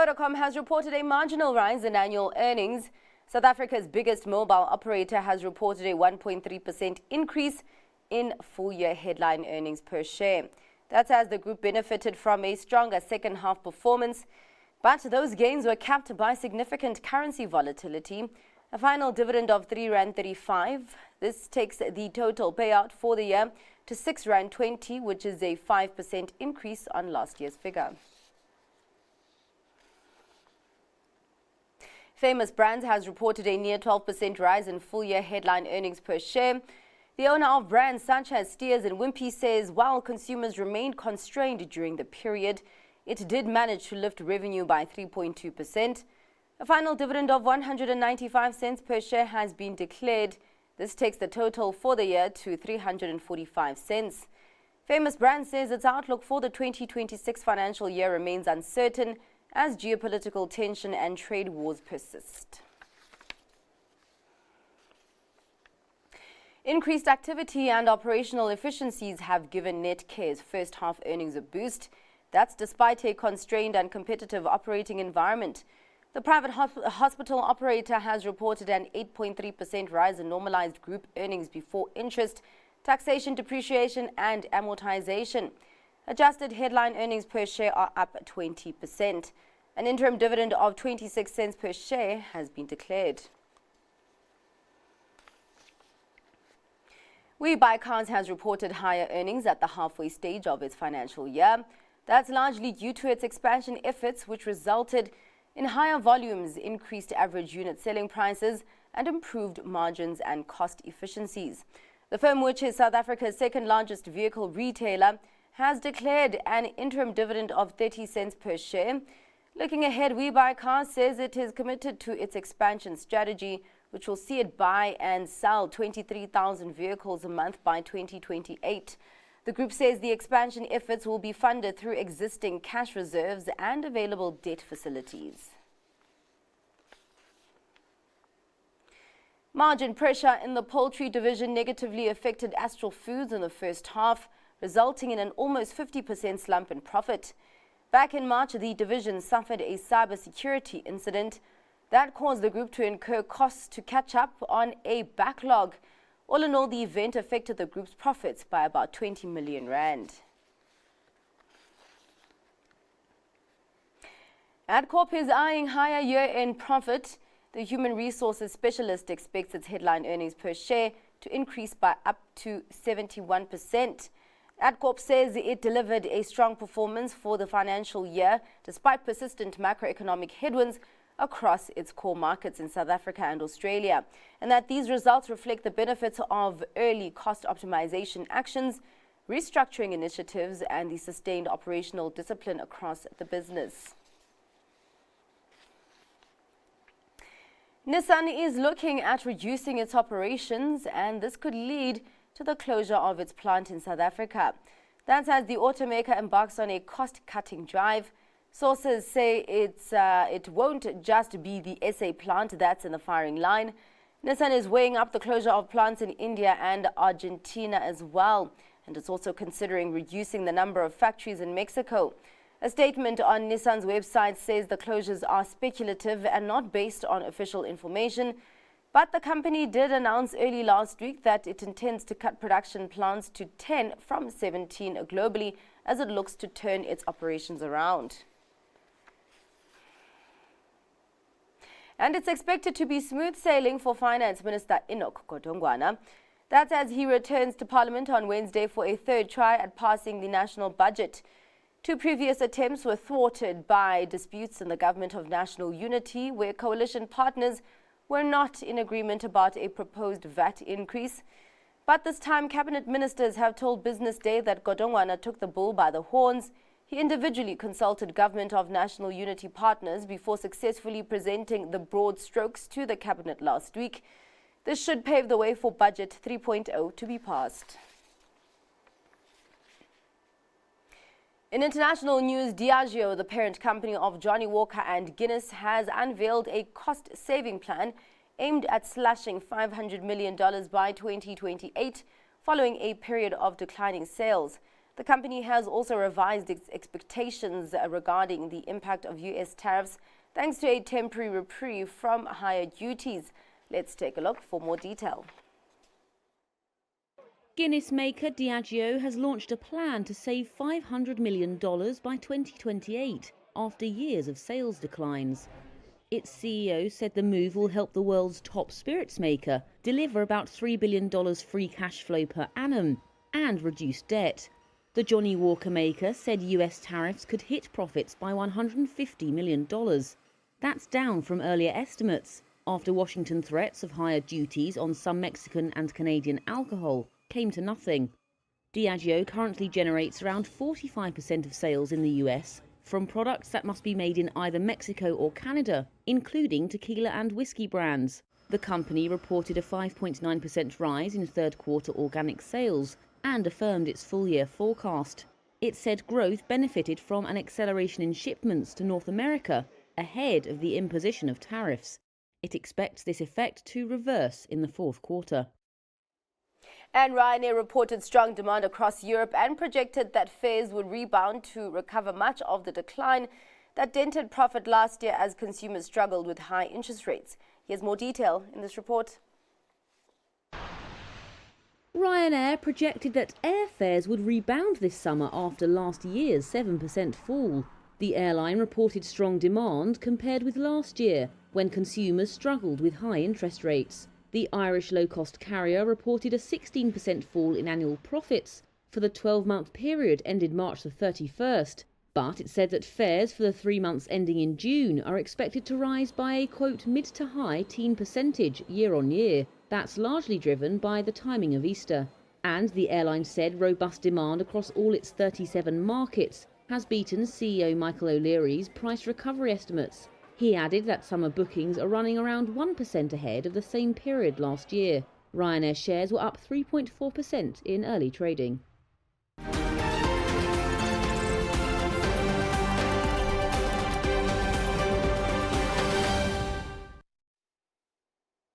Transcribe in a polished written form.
Vodacom has reported a marginal rise in annual earnings. South Africa's biggest mobile operator has reported a 1.3% increase in full-year headline earnings per share. That's as the group benefited from a stronger second-half performance, but those gains were capped by significant currency volatility. A final dividend of R3.35. This takes the total payout for the year to R6.20, which is a 5% increase on last year's figure. Famous Brands has reported a near 12% rise in full-year headline earnings per share. The owner of brands such as Steers and Wimpy says while consumers remained constrained during the period, it did manage to lift revenue by 3.2%. A final dividend of 195 cents per share has been declared. This takes the total for the year to 345 cents. Famous Brands says its outlook for the 2026 financial year remains uncertain as geopolitical tension and trade wars persist. Increased activity and operational efficiencies have given Netcare's first-half earnings a boost. That's despite a constrained and competitive operating environment. The private hospital operator has reported an 8.3% rise in normalized group earnings before interest, taxation, depreciation and amortization. Adjusted headline earnings per share are up 20%. An interim dividend of 26 cents per share has been declared. WeBuyCars has reported higher earnings at the halfway stage of its financial year. That's largely due to its expansion efforts, which resulted in higher volumes, increased average unit selling prices, and improved margins and cost efficiencies. The firm, which is South Africa's second largest vehicle retailer, has declared an interim dividend of 30 cents per share. Looking ahead, WeBuyCars says it is committed to its expansion strategy, which will see it buy and sell 23,000 vehicles a month by 2028. The group says the expansion efforts will be funded through existing cash reserves and available debt facilities. Margin pressure in the poultry division negatively affected Astral Foods in the first half, resulting in an almost 50% slump in profit. Back in March, the division suffered a cybersecurity incident that caused the group to incur costs to catch up on a backlog. All in all, the event affected the group's profits by about 20 million rand. Adcorp is eyeing higher year-end profit. The human resources specialist expects its headline earnings per share to increase by up to 71%. Adcorp says it delivered a strong performance for the financial year despite persistent macroeconomic headwinds across its core markets in South Africa and Australia, and that these results reflect the benefits of early cost optimization actions, restructuring initiatives, and the sustained operational discipline across the business. Nissan is looking at reducing its operations, and this could lead to the closure of its plant in South Africa. That's as the automaker embarks on a cost-cutting drive. Sources say it won't just be the SA plant that's in the firing line. Nissan is weighing up the closure of plants in India and Argentina as well, and it's also considering reducing the number of factories in Mexico. A statement on Nissan's website says the closures are speculative and not based on official information, but the company did announce early last week that it intends to cut production plants to 10 from 17 globally as it looks to turn its operations around. And it's expected to be smooth sailing for Finance Minister Enoch Godongwana. That's as he returns to Parliament on Wednesday for a third try at passing the national budget. Two previous attempts were thwarted by disputes in the Government of National Unity, where coalition partners were not in agreement about a proposed VAT increase. But this time, cabinet ministers have told Business Day that Godongwana took the bull by the horns. He individually consulted Government of National Unity partners before successfully presenting the broad strokes to the cabinet last week. This should pave the way for Budget 3.0 to be passed. In international news, Diageo, the parent company of Johnnie Walker and Guinness, has unveiled a cost-saving plan aimed at slashing $500 million by 2028, following a period of declining sales. The company has also revised its expectations regarding the impact of U.S. tariffs thanks to a temporary reprieve from higher duties. Let's take a look for more detail. Guinness maker Diageo has launched a plan to save $500 million by 2028 after years of sales declines. Its CEO said the move will help the world's top spirits maker deliver about $3 billion free cash flow per annum and reduce debt. The Johnnie Walker maker said US tariffs could hit profits by $150 million. That's down from earlier estimates after Washington threats of higher duties on some Mexican and Canadian alcohol came to nothing. Diageo currently generates around 45% of sales in the US from products that must be made in either Mexico or Canada, including tequila and whiskey brands. The company reported a 5.9% rise in third quarter organic sales and affirmed its full-year forecast. It said growth benefited from an acceleration in shipments to North America ahead of the imposition of tariffs. It expects this effect to reverse in the fourth quarter. And Ryanair reported strong demand across Europe and projected that fares would rebound to recover much of the decline that dented profit last year as consumers struggled with high interest rates. Here's more detail in this report. Ryanair projected that airfares would rebound this summer after last year's 7% fall. The airline reported strong demand compared with last year, when consumers struggled with high interest rates. The Irish low-cost carrier reported a 16% fall in annual profits for the 12-month period ended March the 31st. But it said that fares for the 3 months ending in June are expected to rise by a, quote, mid to high teen percentage year on year. That's largely driven by the timing of Easter. And the airline said robust demand across all its 37 markets has beaten CEO Michael O'Leary's price recovery estimates. He added that summer bookings are running around 1% ahead of the same period last year. Ryanair shares were up 3.4% in early trading.